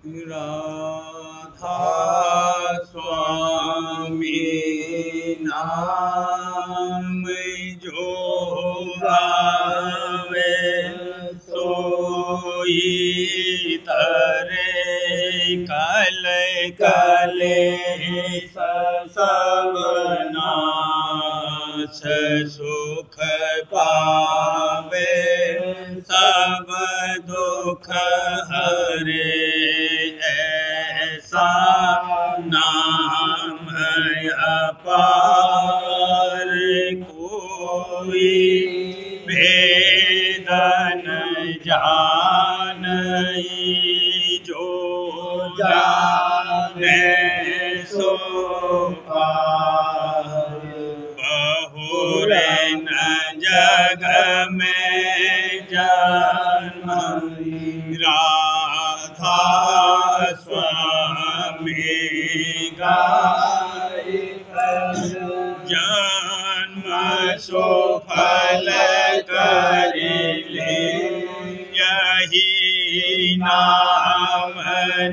राधा स्वामी नाम जो गावे सोई तरे कल कले सबनाश सुख पावे सब दुख हरे ऐसा नाम अपार कोई भेदन जानई जो जाने सो पार बहुरे न जग में जन्म राधा स्वामी गाय जन्म सो फल करिले यही नाम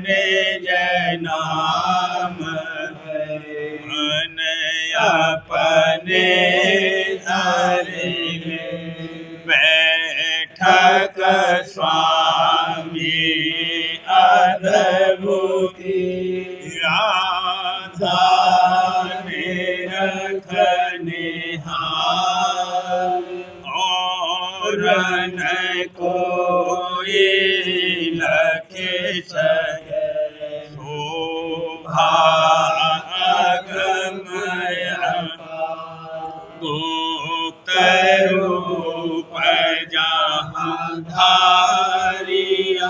निज नाम मन अपने धरिले बैठक स्वामी अद्भुति राधा निरखनिहार और न कोई लखे सके शोभा अगमय गुप्त रूप जहाँ धारिया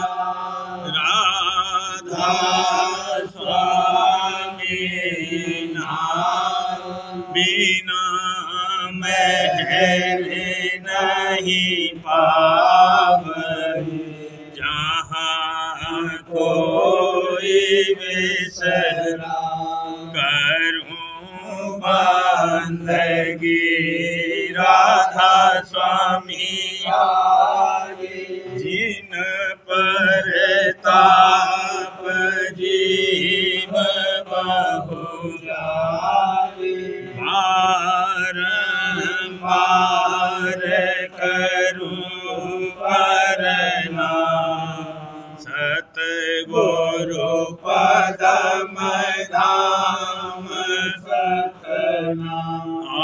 राधा स्वामी नाम बिना महरे नहीं पावई जहाँ कोई विसरा करूं बंदगी राधा स्वामी जिन पर ताप जीव बहुजारी बारंबार करूं परना सतगुरु पदम धाम सतना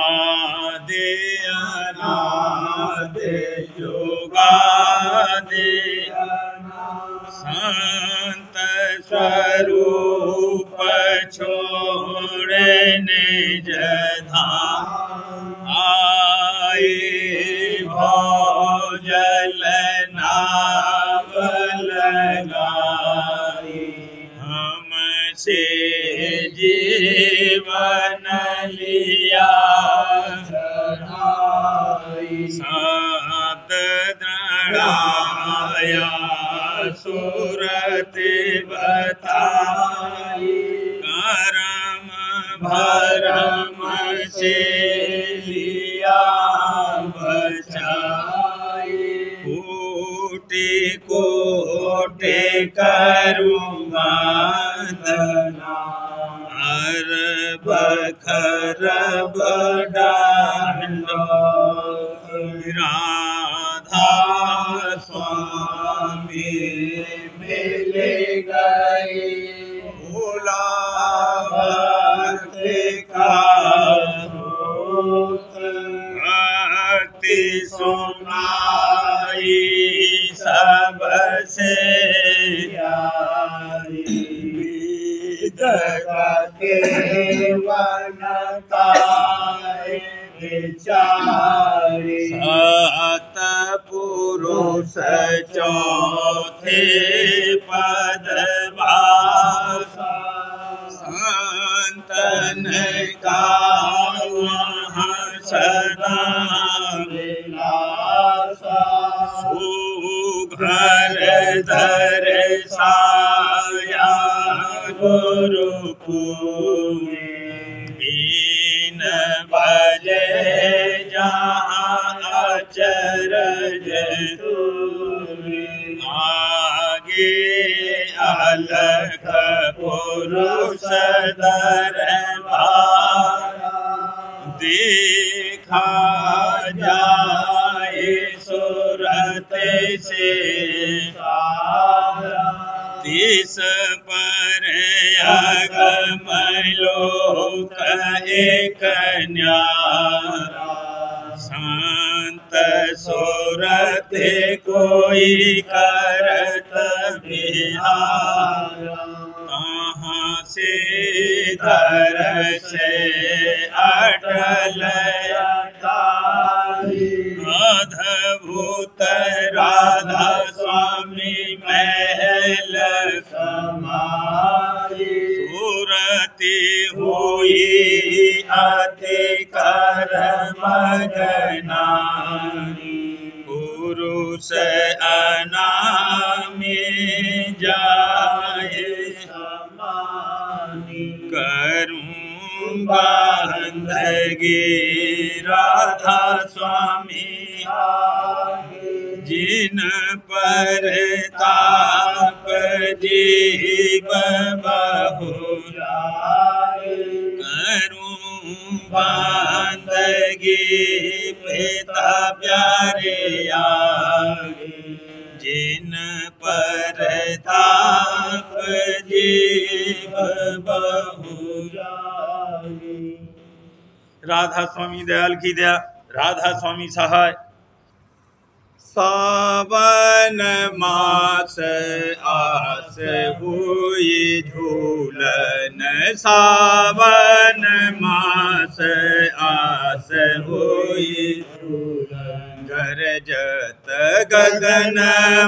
आदि अनादि युगादि संत स्वरूप छोड़े निज धाम आए भोजल नाव लगाई हमसे जीवन लिया सात दृढ़ाया सूरत बताई करम भरम से लिया बचाई कोटि कोटि करूँगा दना अरब खरब डांडो राधा स्वामी मिल गई भोला भक्ति का स्रोत भक्ति सुनाई सबसे प्यारी के वनताए विचारी सात पुरुष चौथे पदवासा संतन का वहाँ सदा विलासा सुघर दर्शाया गुरुपुरी बीन बजे जहाँ अचरज आगे अलख पुरुष दरबार देखा जाए सूरत से तिस पर अगम लोक एक न्यारा शांत सूरत कोई करत बिहार कहाँ से दर्श अटल अद्भुत राधा स्वामी महल समारी सूरती हुई अति कर मगनानी पुरुष अनामी जाए समानी करूं बंदगी राधा स्वामी जिन पर ताप जीव बहुराए करूं बंदगी पिता प्यारे आगे जिन पर ताप जीव बहुराए। राधा स्वामी दयाल की दया, राधा स्वामी सहाय। सावन मास आस हुई झूलन सावन मास आस हुई झूलन गरजत गगन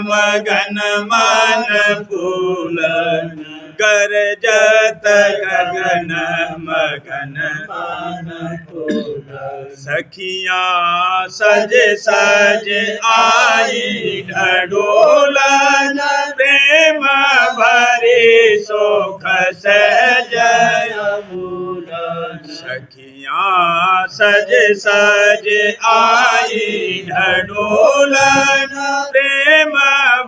मगन मन फूलन गरजत गगन मगन मन फूलन सखियाँ सज सज आई ढोलन प्रेम भरी सुख सहजय मूलन सखियाँ सज सज आई ढोलन प्रेम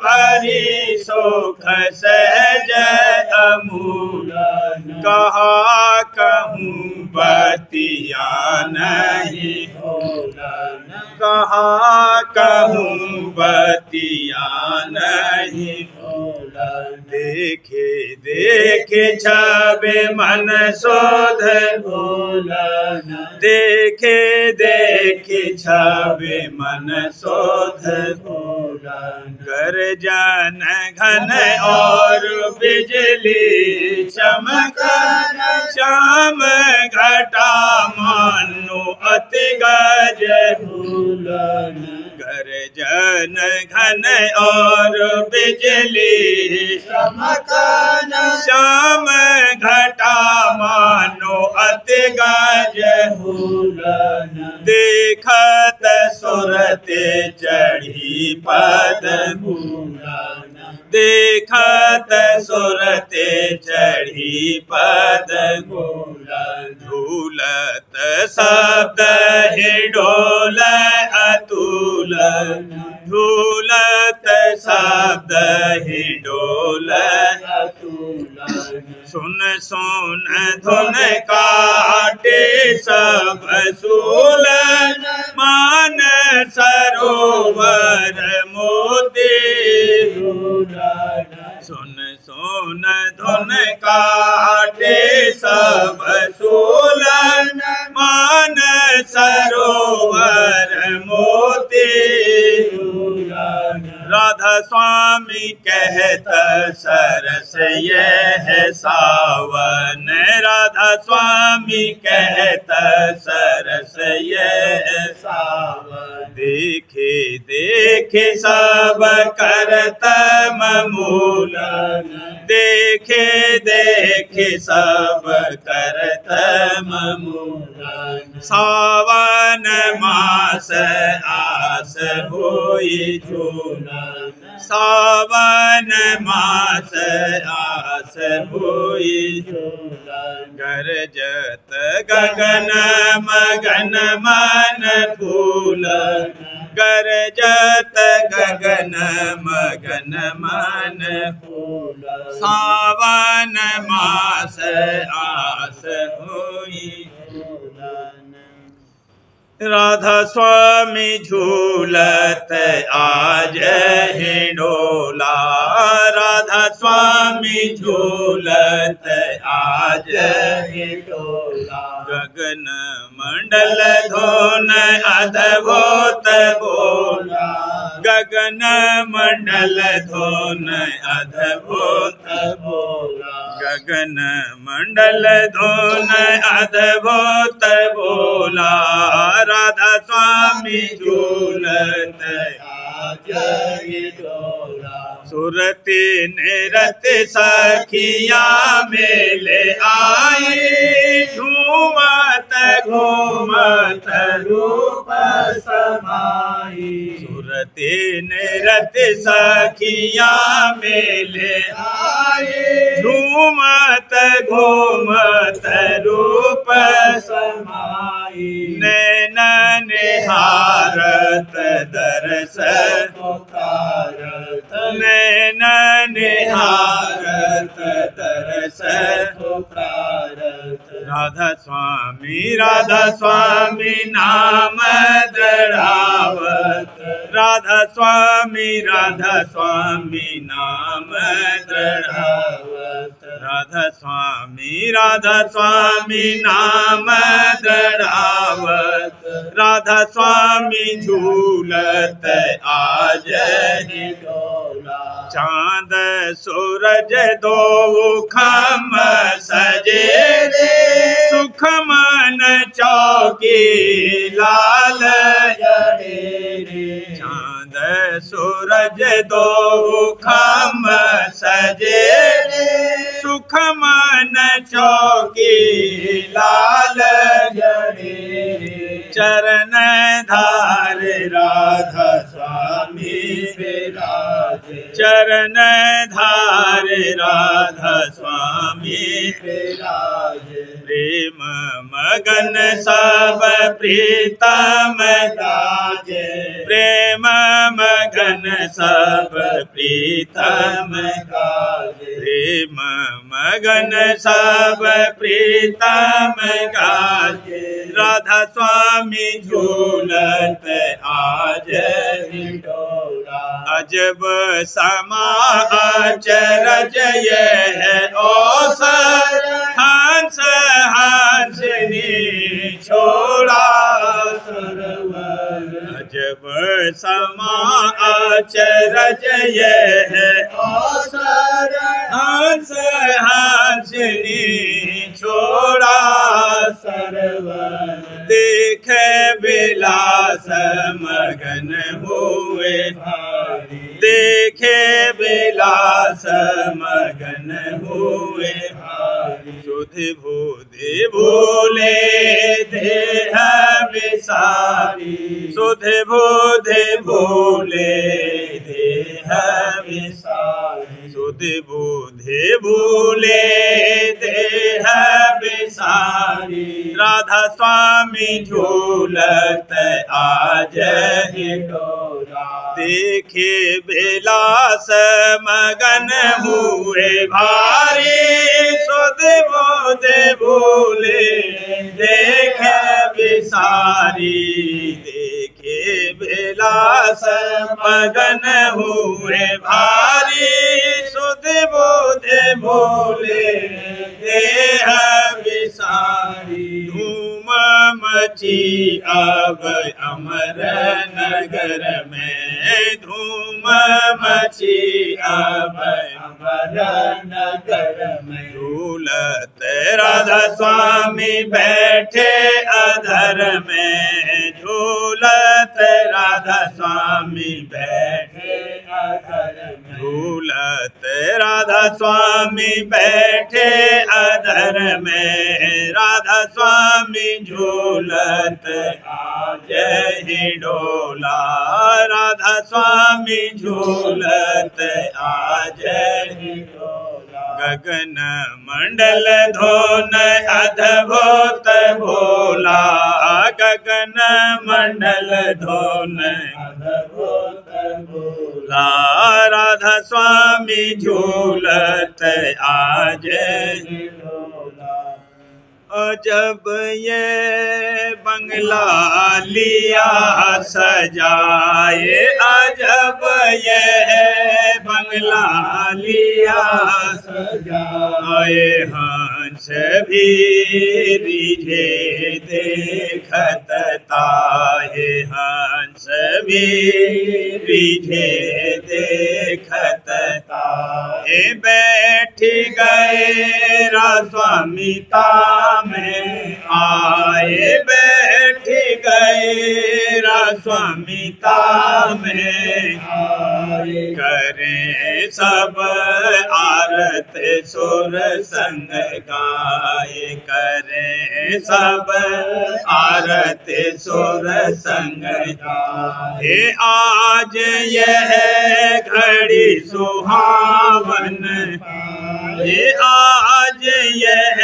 भरी सुख सहजय मूलन कहा कहूँ बतिया नहीं होलन कहा कहूँ बतिया नहीं होलन देखे देखे छबे मन शोध भोलन देखे देखे छबे मन शोध भोलन गर्जन घन और बिजली चमकन श्याम घटा मानो अति गज भूलन गर्जन घन और बिजली चमकन श्याम घटा मानो अति गज भूलन देखत सुरते चढ़ी पद भूलन देखत सुरते चढ़ी पद भूलन झूलत शब्द हिडोल अतुलन झूलत शब्द हिडोल अतुलन सुन सुन धुन काटे सब सूलन मान सरोवर मोती सुन सुन धुन काटे सब सूलन मान सरोवर मोती राधा स्वामी कहत सरस यह सावन राधा स्वामी कहत सरस यह सावन देखे देखे सब करतम मूलन देखे देखे सब करतम मूलन सावन मास आस होई झूलन सावन मास आस होई झूलन गरजत गगन मगन मन फूलन गरजत गगन मगन मन सावन मास आस हुई राधा स्वामी झूलत आज हिंडोला राधा स्वामी झूलत आज हिंडोला गगन मंडल धोन अद्भुत बोला गगन मंडल धोन अद्भुत बोला गगन मंडल धोन अद्भुत बोला राधा स्वामी झूलत आज हिंडोला सुरति निरत सखिया मेले आई झूमत घूमत रूप समाई सुरति निरत सखिया मेले आई झूमत घूमत रूप समाई नैन निहारत दरस पुकारत नैन निहारत दरस पुकारत राधा स्वामी नाम दृढ़ावत राधा स्वामी नाम दृढ़ावत राधा स्वामी नाम दृढ़ावत राधा स्वामी झूलत आज हिंडोला चांद सूरज दो खम सजे रे सुख मन चौकी लाल जड़े रे चांद सूरज दो खम सजे रे सुख मन चौकी लाल जड़े रे चरण धार राधा स्वामी विराजे चरण धार राधा स्वामी विराजे प्रेम मगन सब प्रीतम राजे प्रेम मगन सब प्रीतम गाजे प्रेम मगन सब प्रीतम गाजे राधा स्वामी झूलत आज हिंडोला अजब समाचरज यह अवसर हंस हंसनी छोड़ा सरवर अजब समाचरज यह अवसर हंस हंसनी छोड़ा सरवर देखे विलास मगन हुए भारी देखे विलास मगन हुए भारी सुधि बुधि भूले देह विसारी सुधि बुधि भूले देह विसारी सुधि बुधि भूले देह विसारी राधा स्वामी झूलत आज हिंडोला देखे विलास मगन हुए भारी सुध बोध भूले देख विसारी देखे विलास मगन हुए भारी सुध बोध भूले देह विसारी धूम मची अब अमर नगर में धूम मची अब अमर नगर में झूलत राधा स्वामी बैठे अधर में झूलत राधा स्वामी बैठे अधर में झूलत राधा स्वामी बैठे अधर में राधा स्वामी झूलत आज हिंडोला राधा स्वामी झूलत आज हिंडोला गगन मंडल धोन अद्भुत भोला गगन मंडल धोन राधा स्वामी झूलत आज जब ये बंगला लिया सजाए, अजब ये बंगला लिया सजाए, हंस भी रिझे देखत ताहे, हंस भी रिझे देखत ताहे, बैठ गए स्वामिता में आए, बैठ गए स्वामिता में आए, करें सब आरत सुर संग गाए, करें सब आरत सुर संग गाए, आज यह घड़ी सुहावन पाए, आज यह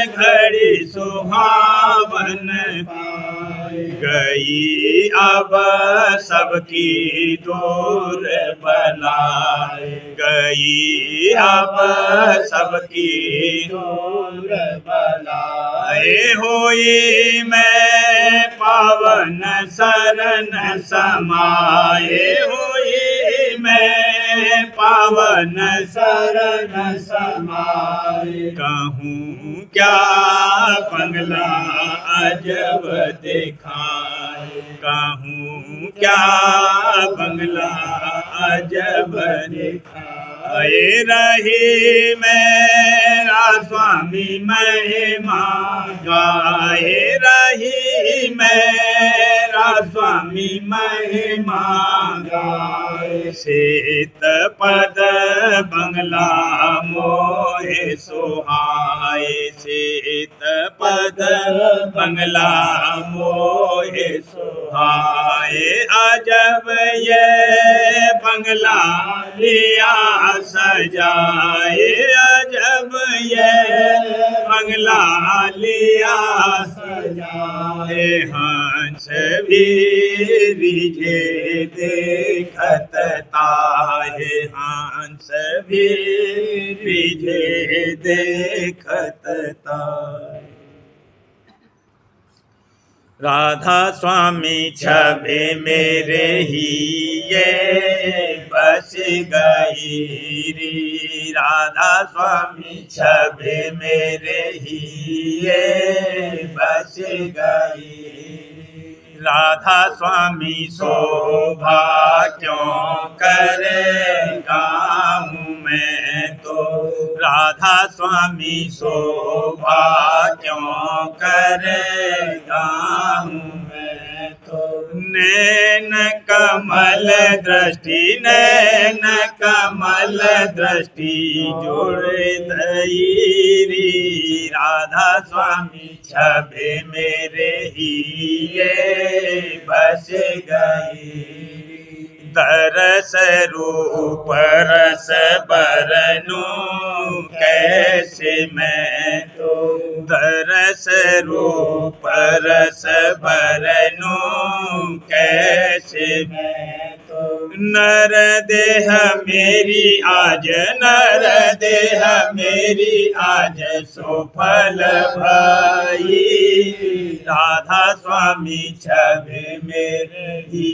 घड़ी सुहावन पाए, गई अब सबकी दूर बनाए, गई अब सबकी दूर बनाए, होई मैं पावन शरण समाए, होई मैं पावन शरण समाए, कहूँ क्या बंगला अजब दिखाए, कहूँ क्या बंगला अजब दिखाए, रही मेरा स्वामी महिमा गाए, रही मेरा स्वामी महिमा गाए, शीत पद बंगला मोहे सुहाए, शीत पद बंगला मोहे सुहाए, अजब ये बंगला लिया सजाए, अजब ये बंगला लिया सजाए, हंस भी रिझे देखत ताहे, हंस भी रिझे देखत ताहे, राधा स्वामी छवि मेरे ही ये बस गई री, राधा स्वामी छवि मेरे ही ये बस गई, राधा स्वामी शोभा क्यों करेगा हूँ मैं तो, राधा स्वामी शोभा क्यों करेगा हूँ मैं तो, नैन कमल दृष्टि, नैन कमल दृष्टि जोड़ दई, राधा स्वामी छवि मेरे ही ये बस गई, दरस रूप रस बरनू कैसे मैं तो, दरस रूप रस बरनू कैसे मैं तो, नर देह मेरी आज, नर देह मेरी आज सुफल भाई, राधा स्वामी छवि मेरे ही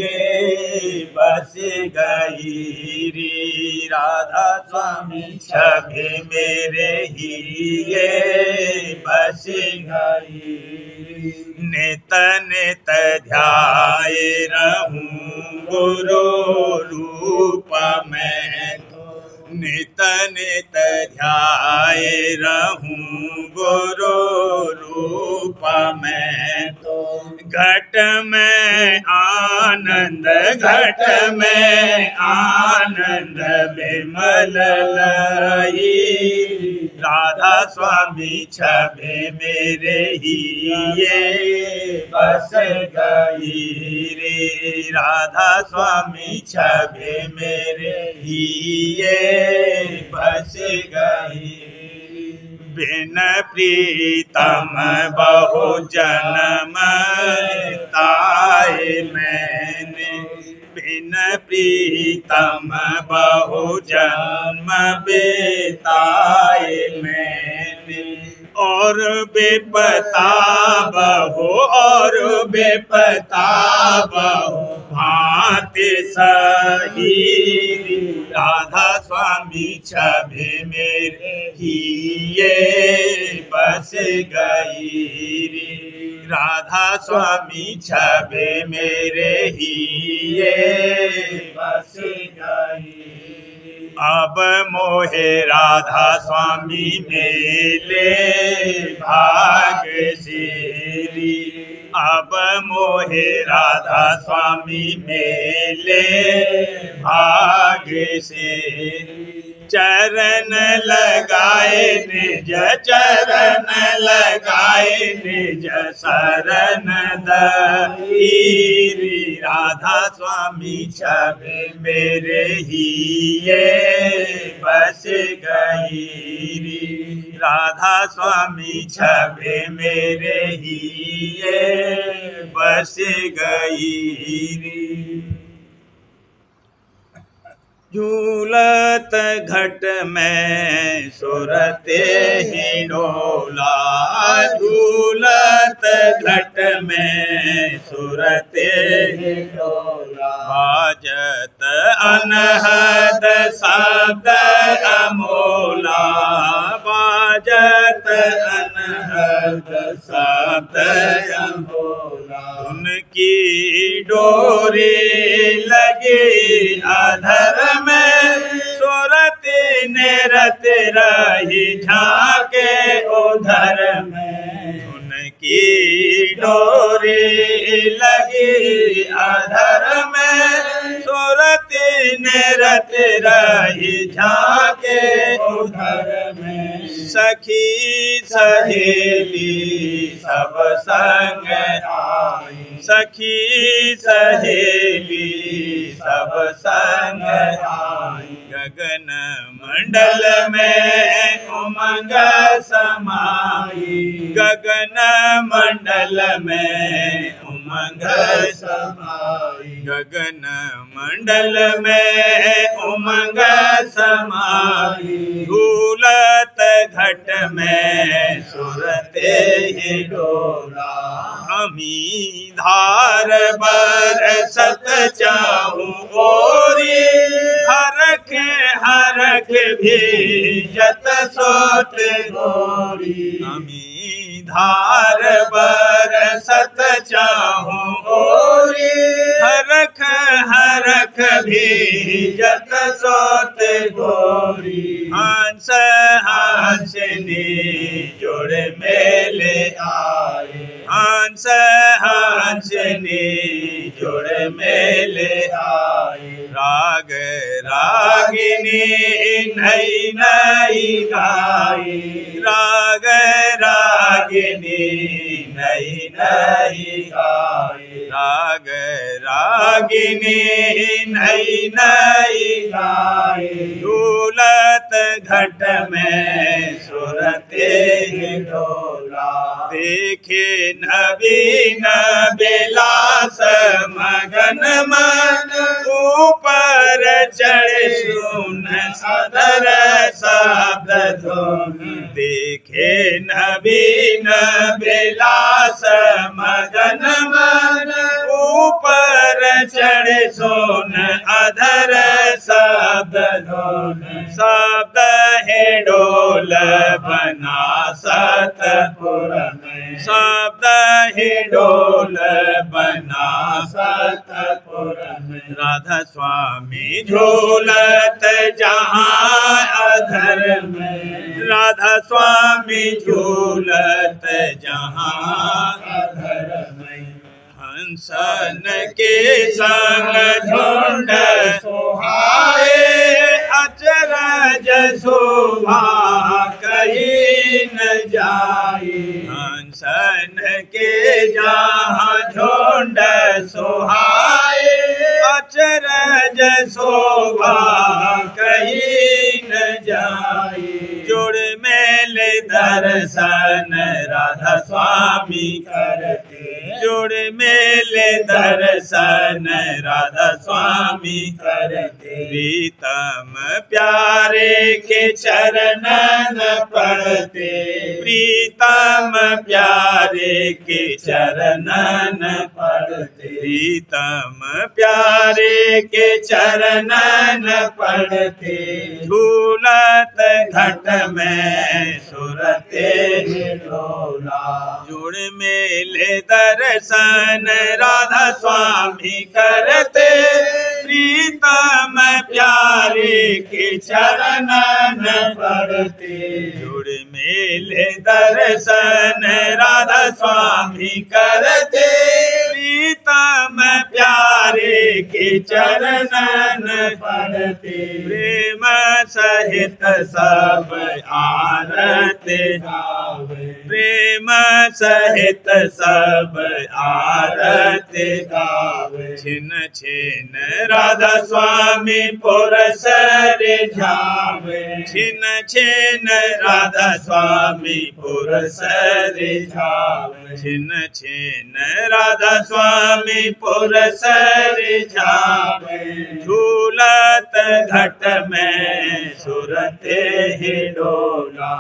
ये बस गई री, राधा स्वामी छवि मेरे ही ये बस गई, नित नित ध्याए रहूं गुरु रूप में तो, नित नित ध्याए रहूं गुरु रूप में तो, घट में आनंद, घट में आनंद विमल लाई, राधा स्वामी छवि मेरे ही ये बस गई रे, राधा स्वामी छवि मेरे ही ये बस गई, बिन प्रीतम बहु जन्म ताए मैंने, बिन प्रीतम बहु जन्म बिताए मैंने, और बेपता बहु और बेपता बहु भांति सही। राधा स्वामी छवि मेरे हिये बस गई रे, राधा स्वामी छवि मेरे हिये बस गई। अब मोहे राधा स्वामी मेले भाग सेरी, अब मोहे राधा स्वामी मेले भाग सेरी। चरण लगाए निज चरण लगाए निज शरण दईरी, राधा स्वामी छवि मेरे हिये बस गई री, राधा स्वामी छवि मेरे हिये बस गई री। झूलत घट में सुरते ही डोला, झूलत घट में सुरते ही डोला। बाजत अनहद शब्द अमोला, बाजत अनहद शब्द अमोला। उनकी डोरी लगी अधर में, सुरती निरत रही झाके उधर में। उनकी डोरी लगी अधर में, सुरती निरत रही झाके उधर में। सखी सहेली सब संग आई, सखी सहेली सब संग आई। गगन मंडल में उमंग समाई, गगन मंडल में उमंग समाई। गगन मंडल में उमंग समाई, झूलत घट में सुरते ही डोला। हमी धार बरसत चाहूं ओरी, हरख हरख भीजत सोत गोरी। हमी धार बरसत चाहूं ओरी, हरख हरख भीजत सोत गोरी। हंस हंसनी जोड़ मेले आए, हंस हंसनी जोड़ मेले आए। राग रागिनी नई नई गाई, राग रागिनी नई नई गाई। राग रागिनी नई नई गाई, झूलत घट में सुरते ही डोला। देखे नवीन बिलास मगन मन, ऊपर चढ़ सुन सदर शब्द धुन। देखे नवीन बिलास मगन मन, ऊपर चढ़ सुन अधर शब्द धुन। शब्द है डोल बना सतपुर में, शब्द है डोल बना सतपुर में। राधा स्वामी झूलत जहाँ अधर में, राधा स्वामी झूलत जहाँ अधर में। हंसन के संग झुंड सोहाए, अचरज शोभा कहीं न जाए। हंसन के जहाँ झुंड सोहाए, अचरज शोभा कहीं न जाए। जोड़ मेले दर्शन राधा स्वामी करते, जुड़ मेले दर्शन राधा स्वामी करते, प्रीतम प्यारे के चरणन पढ़ते, प्रीतम प्यारे के चरणन पढ़ते, प्रीतम प्यारे के चरणन पढ़ते, झूलत घट में सुरते डोला, जुड़ मेले दर्शन राधा स्वामी करते, प्रीतम प्यारे के चरणन पढ़ते, जुड़ मेले दर्शन राधा स्वामी करते, प्रीतम प्यारे के चरणन पढ़ते, प्रेम सहित सब आरती गावे, प्रेम सहित सब आरती गावे, छिन छिन राधा स्वामी पुरसर झावे, छिन छिन राधा स्वामी पुरसर झावे, छिन छिन राधा स्वामी पुरसर झावे, झूलत घट में सुरते ही डोला,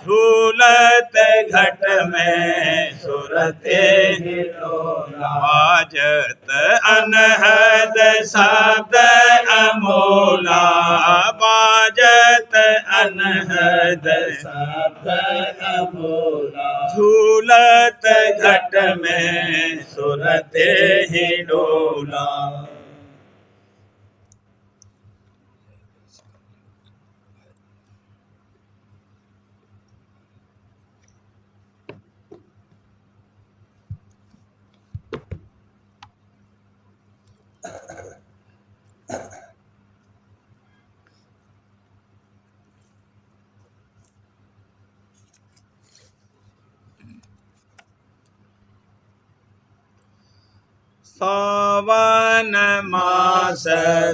झूलत घट में सुरते ही डोला, बाजत अनहद शब्द अमोला, बाजत अनहद शब्द अमोला, झूलत घट में सुरते ही डोला। सावन मास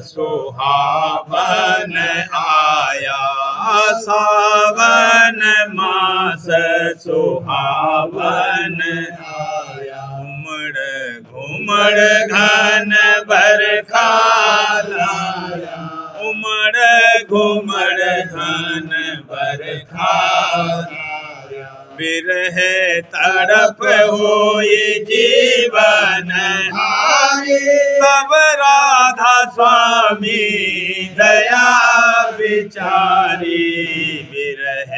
सुहावन आया, सावन मास सुहावन आया, घुमड़ घुमड़ घन बरखा लाया, उमड़ घुमड़ घन बरखा लाया, बिरह तड़प होए जीवन तब राधा स्वामी दया बिचारी, बिरह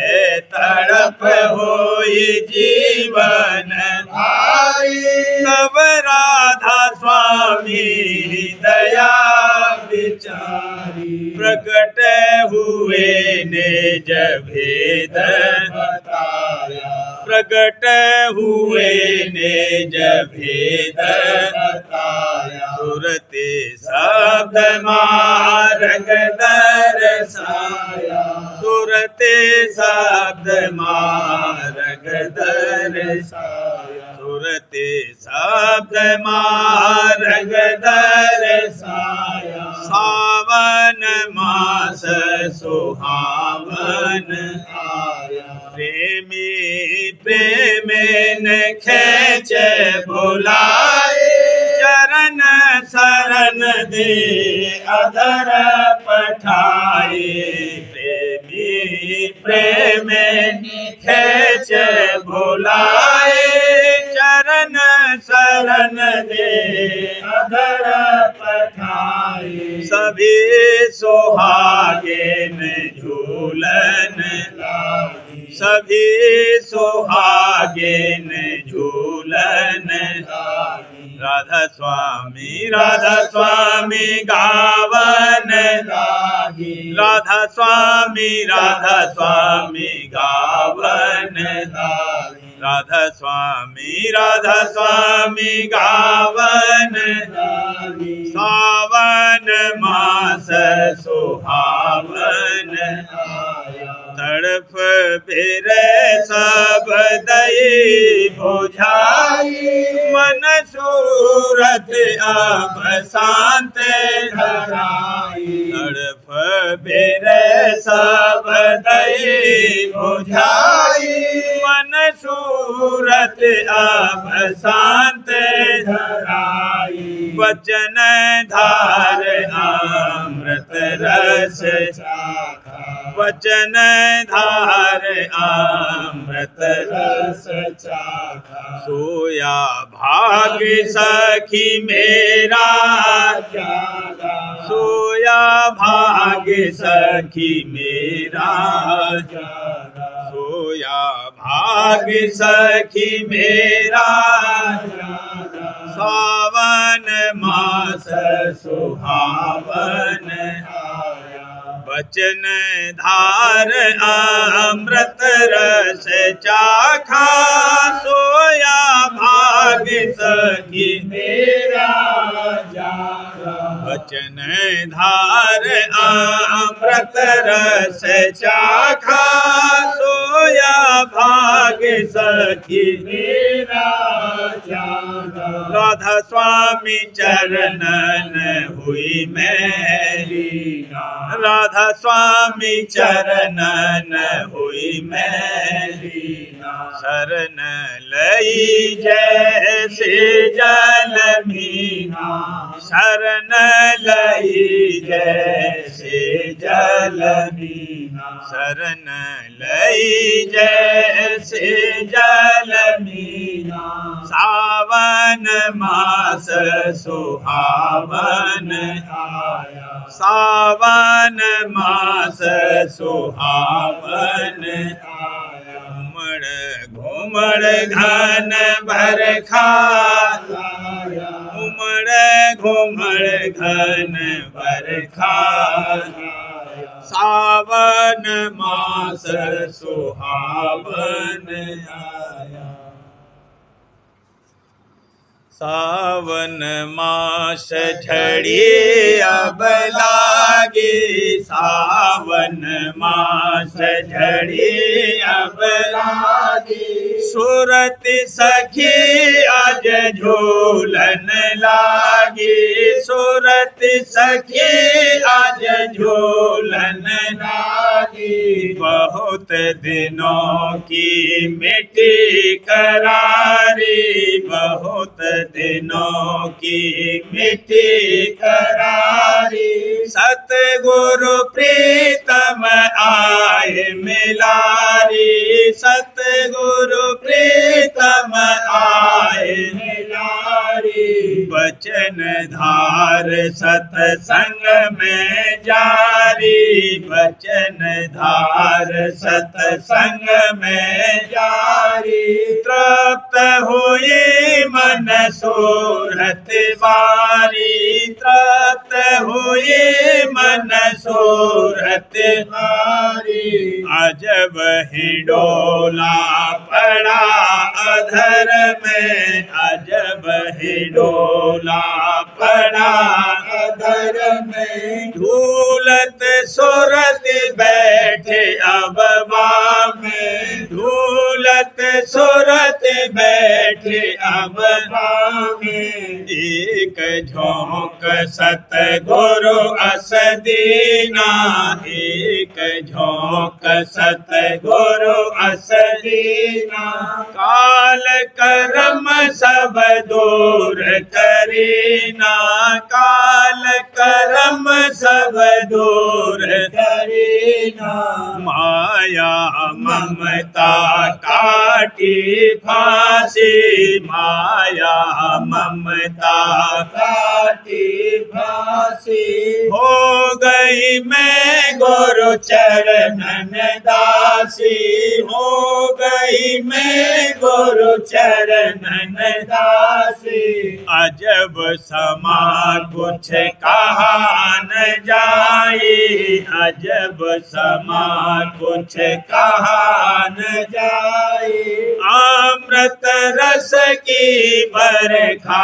तड़प होए जीवन तब राधा स्वामी दया बिचारी, प्रकट हुए निज भेद बताया, प्रकट हुए निज भेद बताया, सुरते शब्द मार्ग दर्शाया, सुरते शब्द मार्ग दर्शाया, सुरते शब्द मार्ग दर्शाया, सावन मास सुहावन आया, प्रेमी प्रेमेन खेच बुलाए, चरण शरण दे अधर पठाए, प्रेमी प्रेमेन खेच बुलाए, चरण शरण दे अधर पठाए, सभी सुहागिन झूलन लागी, सभी सुहागिन झूलन लागी, राधा स्वामी गावन लागी, राधा स्वामी गावन लागी, राधा स्वामी गावन लागी, सावन मास सुहावन आया, तड़फ फिर सब दई बुझाई, मन सूरत अब शांत धराई, तड़फ फिर सब दई बुझाई, मन सूरत अब शांत धराई वचन धार अमृत रस चाखा वचन धार अमृत रस चाखा सोया भाग्य सखी मेरा जागा सोया भाग्य सखी मेरा जागा सोया भाग्य सखी मेरा जागा सावन मास सुहावन आया वचन धार अमृत रस चाखा सोया भाग्य सखी मेरा जागा वचन धार अमृत रस चाखा सोया भाग्य सखी मेरा जागा राधा स्वामी चरणन हुई मैली राधा स्वामी चरणन हुई मैली शरण लई जैसे जल मीना शरण लई जैसे जल मीना शरण लई जैसे जल मीना सावन मास सुहावन आया सावन मास सुहावन आया घूमड़ घन बरखा आया घूमड़ घन बरखा आया सावन मास सुहावन आया सावन मास झड़ी अब लागी सावन मास झड़ी अब लागी सूरत सखी आज झूलन लागी सूरत सखी आज झूलन लागी बहुत दिनों की मिट्टी करारी बहुत दिनों की मिट्टी करारी सतगुरु प्रीतम आए मिलारी सतगुरु प्रीतम आए मिलारी वचन धार सतसंग में जारी वचन धार सतसंग में जारी तृप्त हुई मन सूरत बारी तृप्त हुई मन सूरत मारी अजब ही डोला पड़ा अधर में अजब ही डोला पड़ा अधर में झूलत सूरत बैठे अब में झूलत सूरत बैठे अब में एक झोंक सतगुरु अस दीना एक झोंक सतगुरु अस दीना काल कर्म सब दूर करीना काल कर्म सब दूर करीना माया ममता काटी फांसी माया ममता काटी फांसी हो गई मैं गुरु चरणन दासी हो गई मैं गुरु चरणन दासी अजब समा कुछ कहा न जाई अजब समा कुछ कहा न जाई अमृत रस की बरखा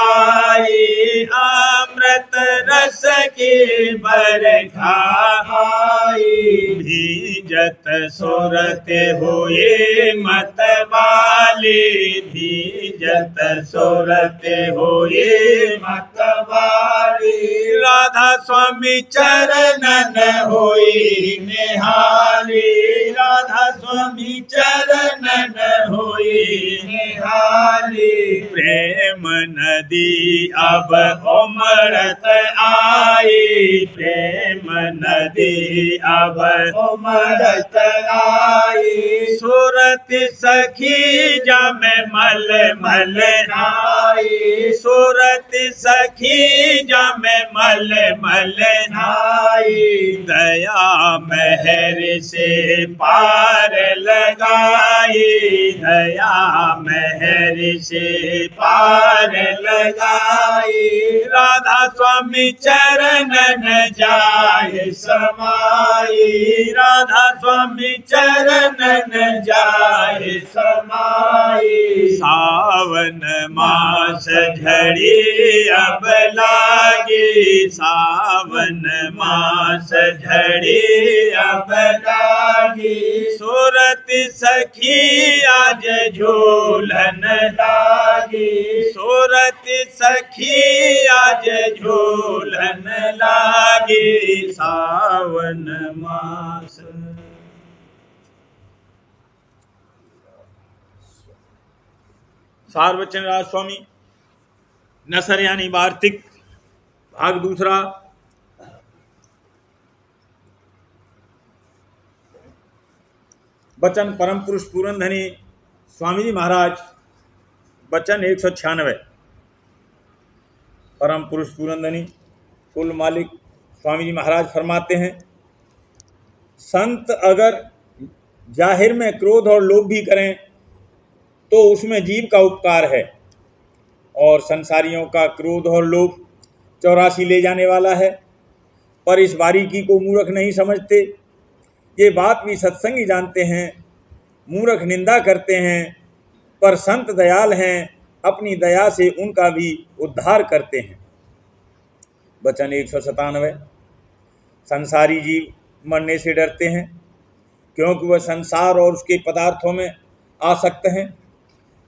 आई अमृत रस की बरखा आई भीजत सुरत हुई मत वाली भीजत सुरत हुई मतवाली राधा स्वामी चरणन हुई निहारी राधा स्वामी चरणन निहाली प्रेम नदी अब उमड़त आई प्रेम नदी अब उमड़त आई सूरत सखी जम मल मल नाई सूरत सखी जम मल मल नाई दया महर से पार लगाई दया महर से पार लगाई राधा स्वामी चरणन जाय समाई राधा स्वामी चरणन जाय समाई सावन मास झड़ी अब लागी सावन मास झड़ी अब लागी सूरत सखी आज झूलन लागी सूरत सखी आज झूलन लागी सावन मास। सार बच्चन राज स्वामी नसर यानी वार्तिक भाग दूसरा। बचन परम पुरुष पूरनधनी स्वामी जी महाराज बचन 196। परम पुरुष पूरनधनी कुल मालिक स्वामी जी महाराज फरमाते हैं, संत अगर जाहिर में क्रोध और लोभ भी करें तो उसमें जीव का उपकार है, और संसारियों का क्रोध और लोभ 84 ले जाने वाला है। पर इस बारीकी को मूर्ख नहीं समझते। ये बात भी सत्संगी जानते हैं, मूर्ख निंदा करते हैं, पर संत दयाल हैं, अपनी दया से उनका भी उद्धार करते हैं। वचन 197। संसारी जीव मरने से डरते हैं क्योंकि वह संसार और उसके पदार्थों में आसक्त हैं,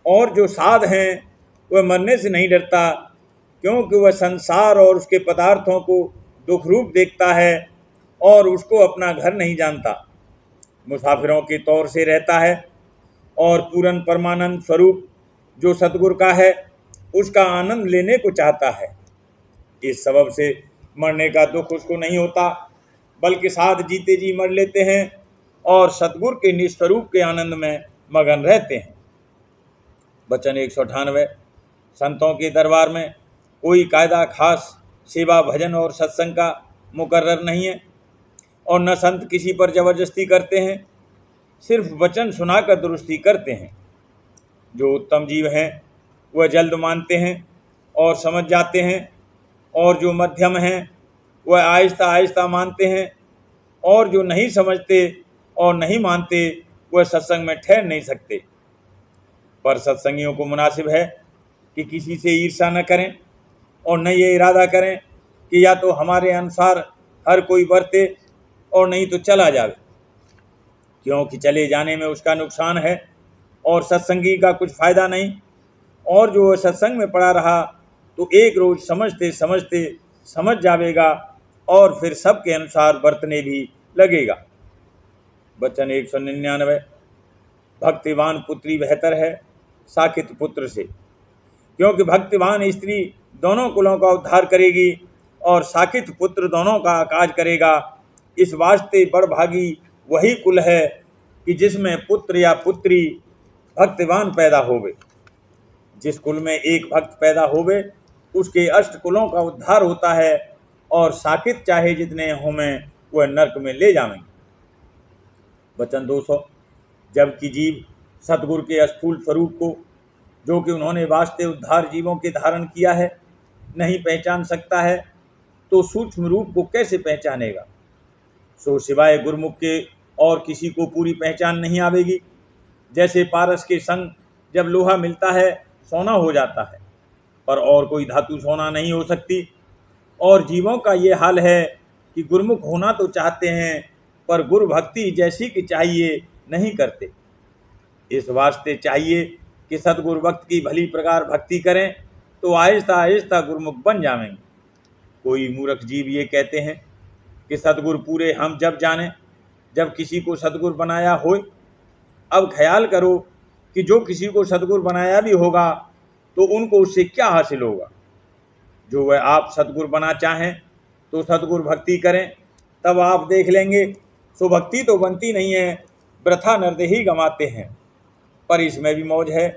और जो साध हैं वह मरने से नहीं डरता क्योंकि वह संसार और उसके पदार्थों को दुख रूप देखता है और उसको अपना घर नहीं जानता। मुसाफिरों के तौर से रहता है और पूर्ण परमानंद स्वरूप जो सतगुरु का है उसका आनंद लेने को चाहता है। इस सबब से मरने का दुख उसको नहीं होता, बल्कि साथ जीते जी मर लेते हैं और सतगुरु के निस्वरूप के आनंद में मगन रहते हैं। वचन 198। संतों के दरबार में कोई कायदा खास सेवा भजन और सत्संग का मुकर्रर नहीं है, और न संत किसी पर जबरदस्ती करते हैं, सिर्फ वचन सुनाकर दुरुस्ती करते हैं। जो उत्तम जीव हैं वह जल्द मानते हैं और समझ जाते हैं, और जो मध्यम हैं वह आहिस्ता आहिस्ता मानते हैं, और जो नहीं समझते और नहीं मानते वह सत्संग में ठहर नहीं सकते। पर सत्संगियों को मुनासिब है कि किसी से ईर्ष्या न करें और न ये इरादा करें कि या तो हमारे अनुसार हर कोई बरते और नहीं तो चला जावे, क्योंकि चले जाने में उसका नुकसान है और सत्संगी का कुछ फ़ायदा नहीं। और जो सत्संग में पड़ा रहा तो एक रोज़ समझते समझते समझ जावेगा और फिर सबके अनुसार बरतने भी लगेगा। वचन 199। भक्तिवान पुत्री बेहतर है साकित पुत्र से, क्योंकि भक्तिवान स्त्री दोनों कुलों का उद्धार करेगी और साकित पुत्र दोनों का काज करेगा। इस वास्ते बड़भागी वही कुल है कि जिसमें पुत्र या पुत्री भक्तिवान पैदा होवे। जिस कुल में एक भक्त पैदा होवे उसके अष्ट कुलों का उद्धार होता है, और साकित चाहे जितने होवें वह नरक में ले जावेंगे। वचन 200। जबकि जीव सतगुरु के स्थूल स्वरूप को, जो कि उन्होंने वास्ते उद्धार जीवों के धारण किया है, नहीं पहचान सकता है, तो सूक्ष्म रूप को कैसे पहचानेगा। सो सिवाय गुरुमुख के और किसी को पूरी पहचान नहीं आवेगी। जैसे पारस के संग जब लोहा मिलता है सोना हो जाता है, पर और कोई धातु सोना नहीं हो सकती। और जीवों का ये हाल है कि गुरुमुख होना तो चाहते हैं, पर गुरु भक्ति जैसी कि चाहिए नहीं करते। इस वास्ते चाहिए कि सतगुरु भक्त की भली प्रकार भक्ति करें तो आहिस्ता आहिस्ता गुरुमुख बन जाएंगे। कोई मूर्ख जीव ये कहते हैं कि सतगुरु पूरे हम जब जाने, जब किसी को सतगुरु बनाया होए। अब ख्याल करो कि जो किसी को सद्गुरु बनाया भी होगा तो उनको उससे क्या हासिल होगा। जो वह आप सद्गुरु बना चाहें तो सद्गुरु भक्ति करें, तब आप देख लेंगे सो भक्ति तो बनती नहीं है, वृथा नरदे ही गंवाते हैं। पर इसमें भी मौज है,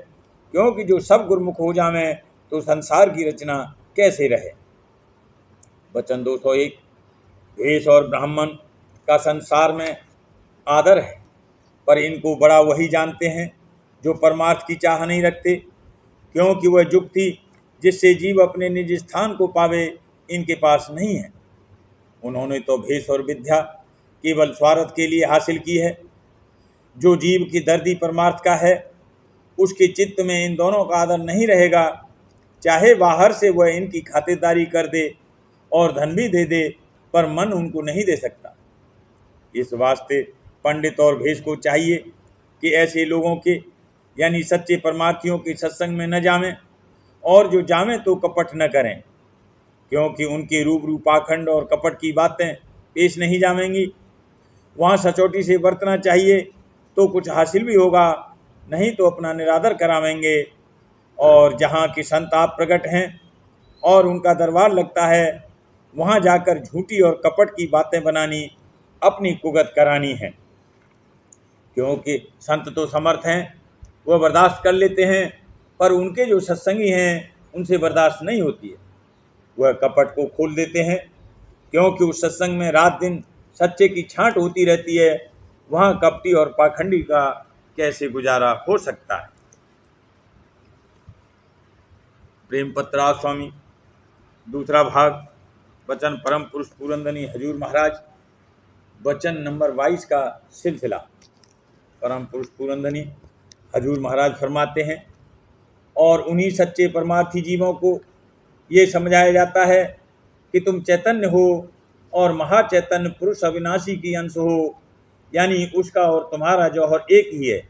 क्योंकि जो सब गुरमुख हो जावे तो संसार की रचना कैसे रहे। वचन 201। भेष और ब्राह्मण का संसार में आदर है, पर इनको बड़ा वही जानते हैं जो परमार्थ की चाह नहीं रखते, क्योंकि वह जुक्ति जिससे जीव अपने निज स्थान को पावे इनके पास नहीं है। उन्होंने तो भेष और विद्या केवल स्वार्थ के लिए हासिल की है। जो जीव की दर्दी परमार्थ का है उसके चित्त में इन दोनों का आदर नहीं रहेगा, चाहे बाहर से वह इनकी खातिरदारी कर दे और धन भी दे दे, पर मन उनको नहीं दे सकता। इस वास्ते पंडित और भेष को चाहिए कि ऐसे लोगों के यानी सच्चे परमार्थियों के सत्संग में न जावें, और जो जावें तो कपट न करें, क्योंकि उनके रूबरू पाखंड और कपट की बातें पेश नहीं जावेंगी। वहाँ सचोटी से बरतना चाहिए तो कुछ हासिल भी होगा, नहीं तो अपना निरादर करावेंगे। और जहाँ के संत आप प्रकट हैं और उनका दरबार लगता है, वहाँ जाकर झूठी और कपट की बातें बनानी, अपनी कुगत करानी है। क्योंकि संत तो समर्थ हैं, वह बर्दाश्त कर लेते हैं, पर उनके जो सत्संगी हैं उनसे बर्दाश्त नहीं होती है। वह कपट को खोल देते हैं, क्योंकि उस सत्संग में रात दिन सच्चे की छांट होती रहती है। वहाँ कपटी और पाखंडी का कैसे गुजारा हो सकता है। प्रेम पत्रा स्वामी दूसरा भाग, वचन परम पुरुष पुरंदनी हजूर महाराज, वचन नंबर 22 का सिलसिला। परम पुरुष पुरंदनी हजूर महाराज फरमाते हैं, और उन्हीं सच्चे परमार्थी जीवों को ये समझाया जाता है कि तुम चैतन्य हो और महाचैतन्य पुरुष अविनाशी की अंश हो, यानी उसका और तुम्हारा जौहर एक ही है।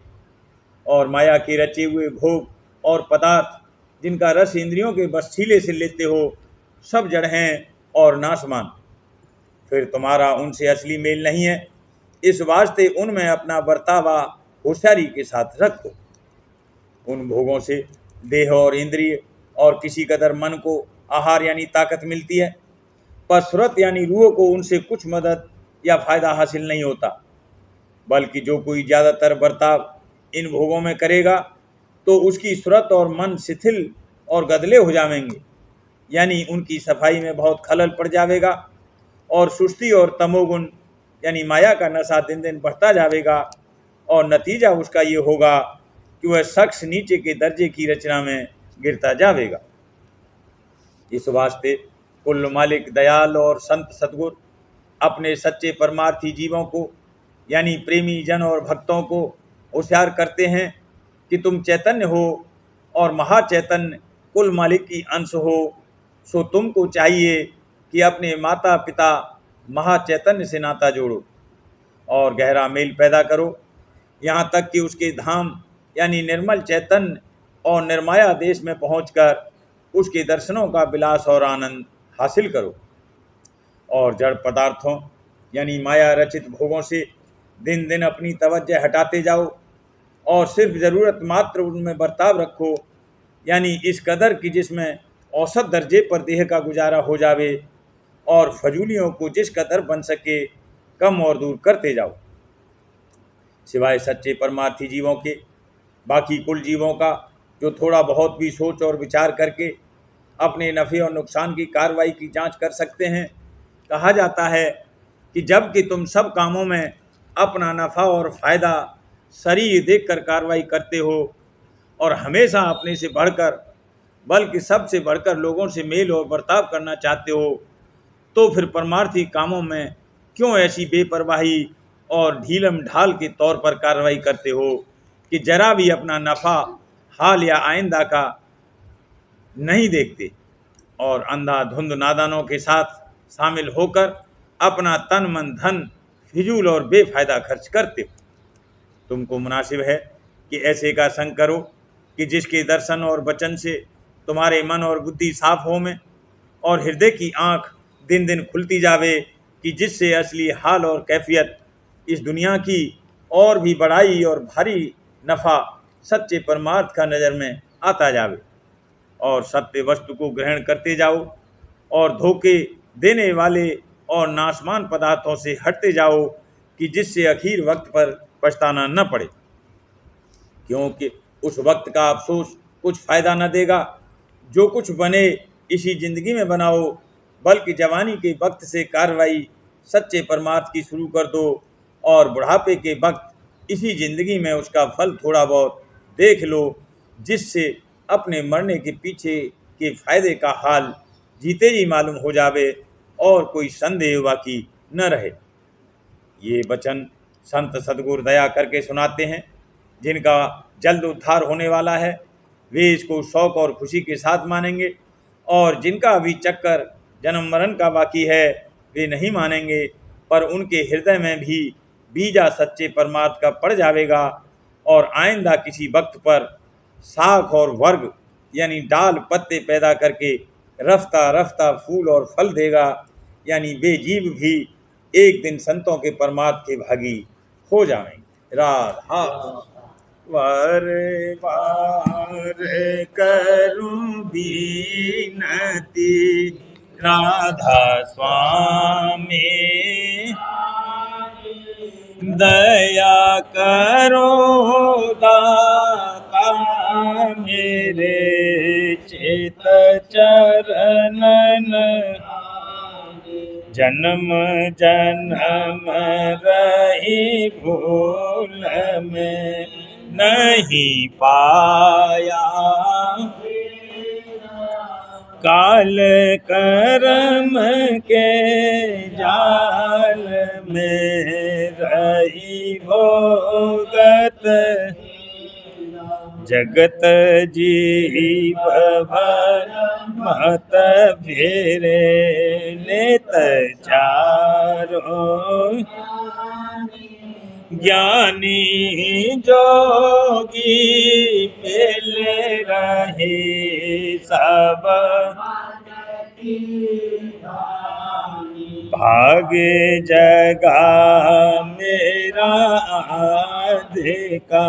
और माया के रचे हुए भोग और पदार्थ जिनका रस इंद्रियों के बसीले से लेते हो, सब जड़ हैं और नाशमान। फिर तुम्हारा उनसे असली मेल नहीं है, इस वास्ते उनमें अपना बर्तावा होशियारी के साथ रखो। उन भोगों से देह और इंद्रिय और किसी कदर मन को आहार यानी ताकत मिलती है, पर सुरत यानी रूह को उनसे कुछ मदद या फायदा हासिल नहीं होता। बल्कि जो कोई ज़्यादातर बर्ताव इन भोगों में करेगा तो उसकी सुरत और मन शिथिल और गदले हो जाएंगे, यानी उनकी सफाई में बहुत खलल पड़ जाएगा, और सुस्ती और तमोगुण यानी माया का नशा दिन दिन बढ़ता जाएगा, और नतीजा उसका ये होगा कि वह शख्स नीचे के दर्जे की रचना में गिरता जाएगा। इस वास्ते कुल मालिक दयाल और संत सद्गुरु अपने सच्चे परमार्थी जीवों को यानी प्रेमी जन और भक्तों को होशियार करते हैं कि तुम चैतन्य हो और महाचैतन्य कुल मालिक की अंश हो, सो तुमको चाहिए कि अपने माता पिता महाचैतन्य से नाता जोड़ो और गहरा मेल पैदा करो, यहाँ तक कि उसके धाम यानी निर्मल चैतन्य और निर्माया देश में पहुंचकर उसके दर्शनों का विलास और आनंद हासिल करो। और जड़ पदार्थों यानी माया रचित भोगों से दिन दिन अपनी तवज्जो हटाते जाओ और सिर्फ ज़रूरत मात्र उनमें बर्ताव रखो, यानी इस कदर कि जिसमें औसत दर्जे पर देह का गुजारा हो जावे, और फजूलियों को जिस कदर बन सके कम और दूर करते जाओ। सिवाय सच्चे परमार्थी जीवों के बाकी कुल जीवों का जो थोड़ा बहुत भी सोच और विचार करके अपने नफ़े और नुकसान की कार्रवाई की जांच कर सकते हैं, कहा जाता है कि जब कि तुम सब कामों में अपना नफ़ा और फ़ायदा सरी देखकर कार्रवाई करते हो और हमेशा अपने से बढ़कर बल्कि सबसे बढ़कर लोगों से मेल और बर्ताव करना चाहते हो, तो फिर परमार्थी कामों में क्यों ऐसी बेपरवाही और ढीलम ढाल के तौर पर कार्रवाई करते हो कि जरा भी अपना नफ़ा हाल या आइंदा का नहीं देखते और अंधाधुंध नादानों के साथ शामिल होकर अपना तन मन धन फिजूल और बेफायदा खर्च करते हो। तुमको मुनासिब है कि ऐसे का संग करो कि जिसके दर्शन और वचन से तुम्हारे मन और बुद्धि साफ हो में और हृदय की आँख दिन दिन खुलती जावे, कि जिससे असली हाल और कैफियत इस दुनिया की और भी बड़ाई और भारी नफ़ा सच्चे परमार्थ का नज़र में आता जावे और सत्य वस्तु को ग्रहण करते जाओ और धोखे देने वाले और नाशमान पदार्थों से हटते जाओ कि जिससे आखिर वक्त पर पछताना न पड़े, क्योंकि उस वक्त का अफसोस कुछ फ़ायदा न देगा। जो कुछ बने इसी ज़िंदगी में बनाओ, बल्कि जवानी के वक्त से कार्रवाई सच्चे परमार्थ की शुरू कर दो और बुढ़ापे के वक्त इसी ज़िंदगी में उसका फल थोड़ा बहुत देख लो, जिससे अपने मरने के पीछे के फ़ायदे का हाल जीते ही मालूम हो जावे और कोई संदेह बाकी न रहे। ये वचन संत सद्गुरु दया करके सुनाते हैं। जिनका जल्द उद्धार होने वाला है वे इसको शौक और खुशी के साथ मानेंगे, और जिनका अभी चक्कर जन्म मरण का बाकी है वे नहीं मानेंगे, पर उनके हृदय में भी बीजा सच्चे परमार्थ का पड़ जाएगा और आइंदा किसी वक्त पर शाख और वर्ग यानी डाल पत्ते पैदा करके रफ्ता रफ्ता फूल और फल देगा, यानी वे जीव भी एक दिन संतों के परमार्थ के भागी हो जाएंगे। राधा वार वार करूं बीनती, राधा स्वामी दया करो दाता मेरे चित चरणन, जन्म जन्म रही भूल में नहीं पाया, काल कर्म के जाल में रही भोगत, जगत जीव भर मत फेरे नेत चारों, ज्ञानी जोगी पेले रहे सब, भागे जगा मेरा आधिका,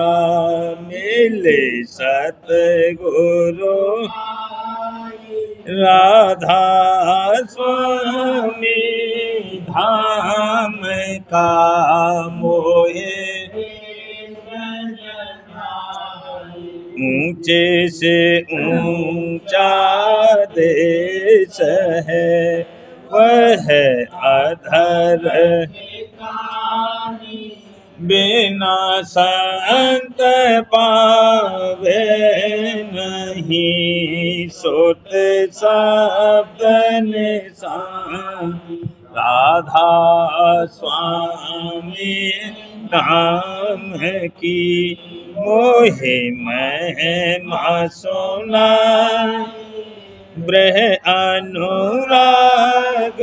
मिले सतगुरु राधा स्वामी धाम का मोहे, ऊंचे से ऊंचा देश है वह अधर, बिना संत पावे नहीं सुत शब्द निशान, राधा स्वामी नाम की मोहे महिमा सुना, ब्रह अनुराग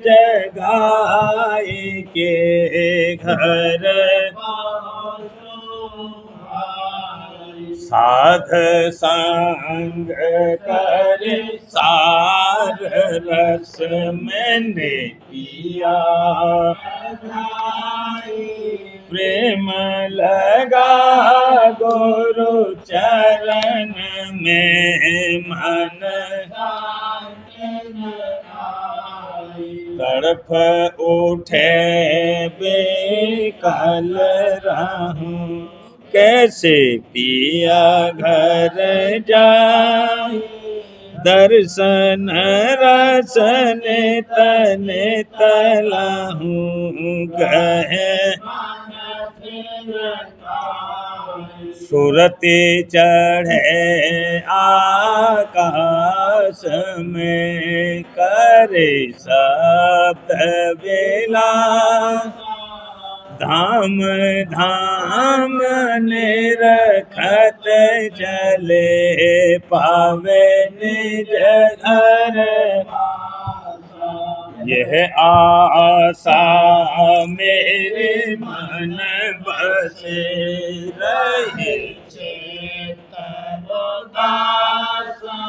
जगाए के घर, साध संग कर सार रस मैंने पिया, प्रेम लगा गुरु चरण में मन, तड़फ उठे बेकल रहूं, कैसे पिया घर जाए, दर्शन रसन तन तलाहूं गए, सुरते चढ़े आकाश में करे शब्द बेला, धाम धाम निरखत चले पावे निज घर, यह आशा मेरे मन बसे रहे, चेतन दासा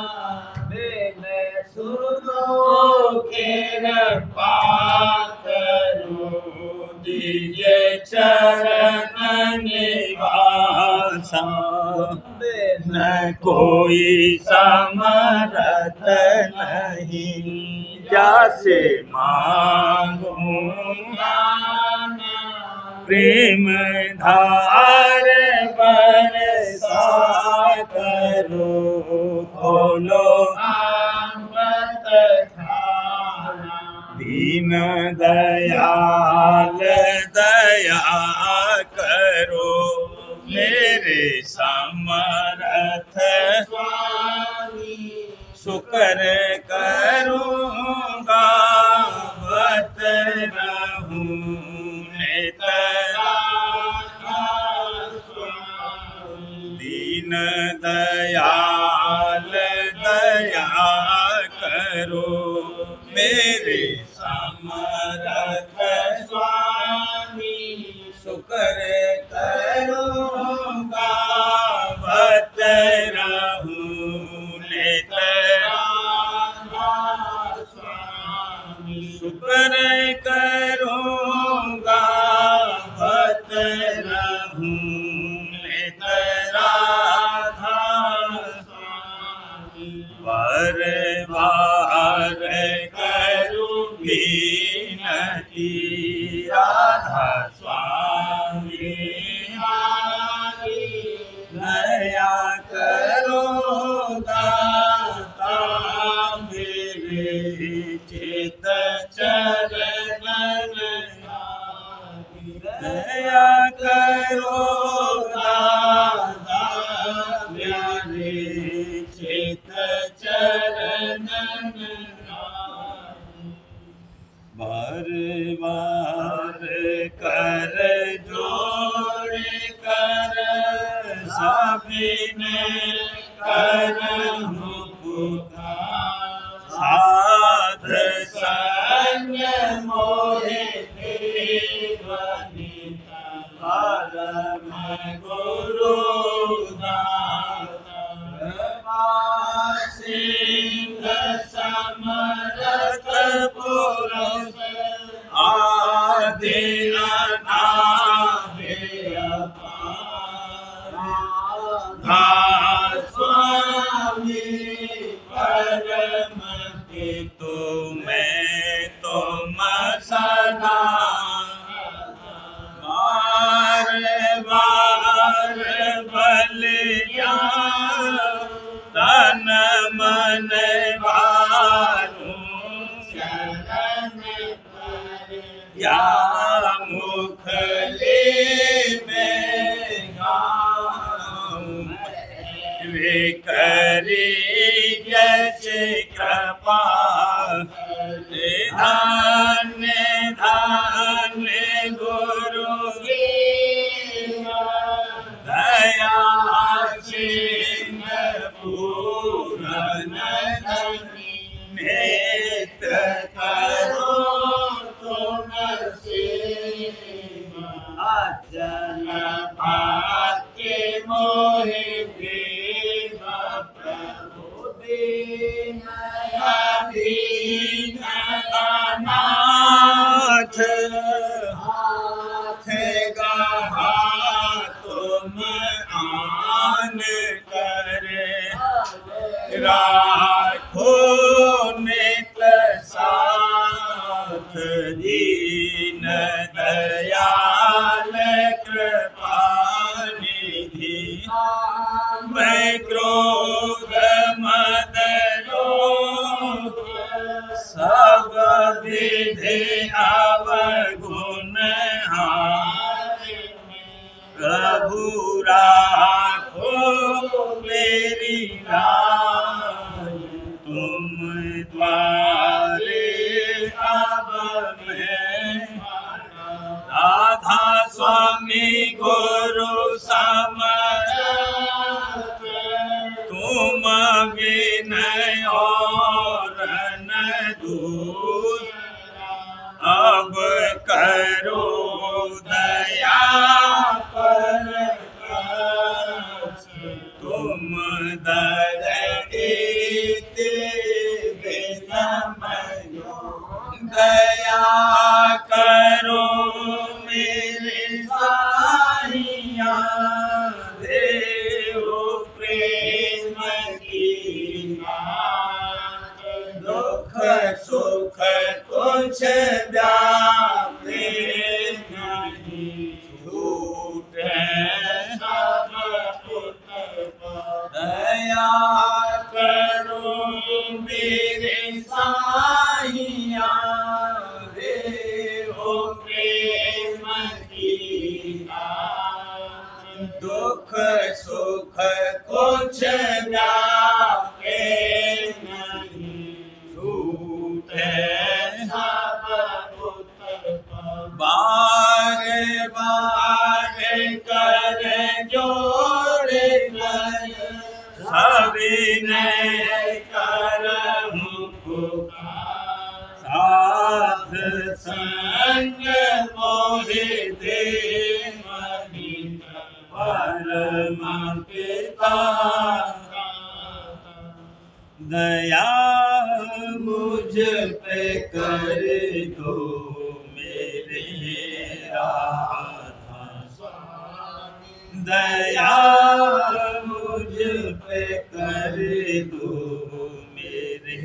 बिन सुनो कृपा करो, दीजे चरण निवास न कोई समरथ नहीं, जासे मांगूंगा प्रेम धार बरसा करो, खोलो अमृत धारा। दीन दयाल दया करो, मेरे समर्थ स्वामी। शुक्र करूँगा बत रहूं दीन दयाल दया करो, मेरे समर्थ स्वामी। शुक्र करूँगा बत रहूं शुक्र करूँगा बत रहूं बार बार करूं विनती राधा स्वामी। दया करो दाता मेरे चित चरणन। दया करो दाता मेरे चित चरणन। बार बार कर जोड़ कर सभिने करहूं पुकार। साध संग मोहे देवनीता, परम गुरु दाता। सिंह समरथ पुरुष आदि अनादि अपार। स्वामी परम पितु मैं तुम सदा। बार बार बलिया तन मन वारूं शरण पर। या मुखले में गाऊं वे करी यश कृपा। धन्य धन्य गुरु दया सिंह पूरन धनी। नेत्र करो तुम सेवा, अचल भाग्य मोहि देवा। प्रभु दीन दीन अनाथ, हाथ गढ़ा तुम आन करे। राखो नित साथ दीन दयाल कृपा निधि। मैं क्रोध मद लोभ सब विधि अवगुण हारि। प्रभु राखो मेरी राय, तुम द्वारे अब मैं। राधा स्वामी गुरु समर्थ, तुम विनय और न दूसरा। अब करो दया पर तुम दर देते विनम्र। दया करो मेरे साहिया दे दुख सुख कुछ जाके नहीं छूटे सब उत्तर बार बार कर जोड़ सविनय करहूं पुकार साध संग मोहि दे परम पिता दया मुझ पे कर दो मेरे राधा स्वामी दया मुझ पे कर दो मेरे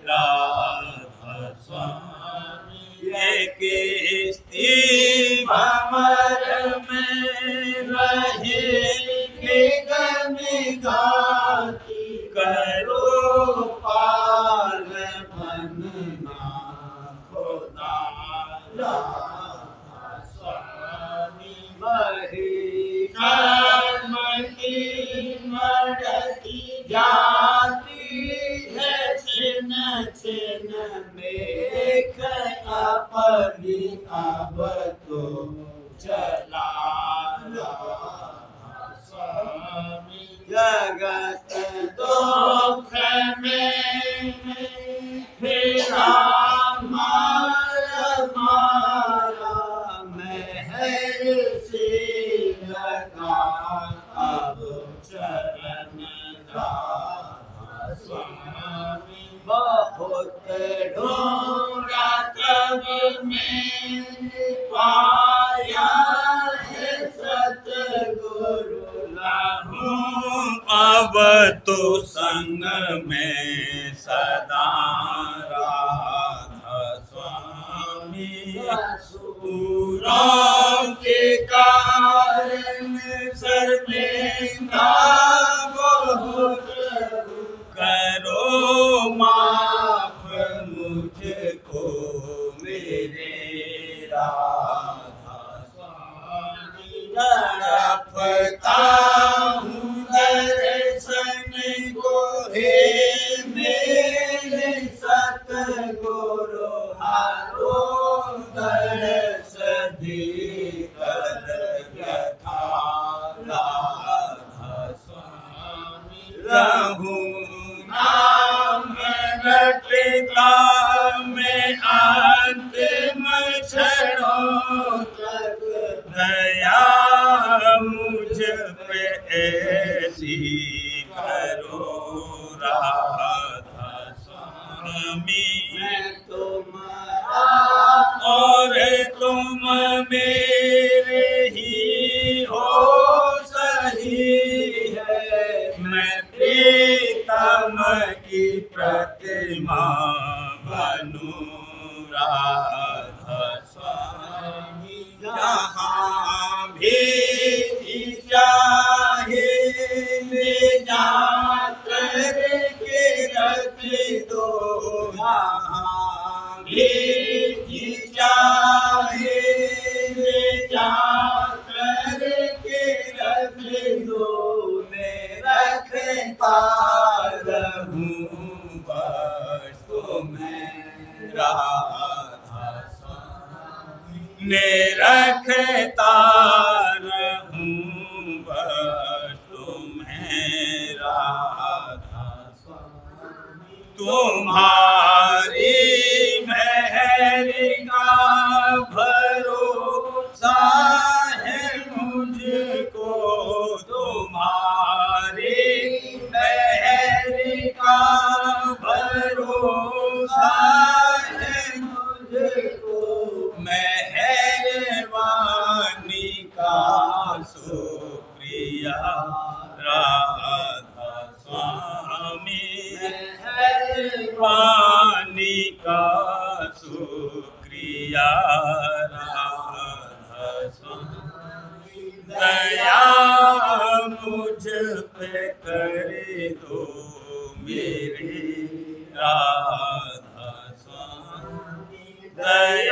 राधा स्वामी ये किस्ती भंवर में रहे निगम गाती करो पार बनना खुदा राधा स्वामी मही कर्म की मड़की जाती है छिन छिन में अपनी अब तो चला स्वामी जगत दुख में फिरा मारा महर से लगा अब चरण राधा स्वामी बहुत ढूंढा तब मैंने पाया है सतगुरु लाहूं अब तो संग में सदा राधा स्वामी सूरों के कारण शर्मिंदा बहुत करो माफ मुझको मेरे राधा स्वामी तड़पता हूँ दर्शन को हे मेरे सतगुरु हारो दर्श कर यथा राधा स्वामी रहूं नाम रटता मैं अंतिम क्षणों तक दया मुझ पे ऐसी करो राधा स्वामी मैं तुम्हारा और तुम मेरे ही हो सही है मैं प्रीतम की प्रतिमा बनूं राधा स्वामी जहाँ भी चाहे ले जाकर के रख दो जहाँ भी चाहे ले जाकर के रख दो मैं रखता रहूं बस तुम्हें राधा स्वामी ने रखता रहूं बस तुम्हें राधा स्वामी तुम्हारी मेहर का भरोसा है मुझको तुम्हारी मेहर का भरोसा है मुझको मेहरबानी का शुक्रिया राधा स्वामी मेहरबानी का शुक्रिया राधा स्वामी दया मुझ पे कर दो मेरे राधा स्वामी दया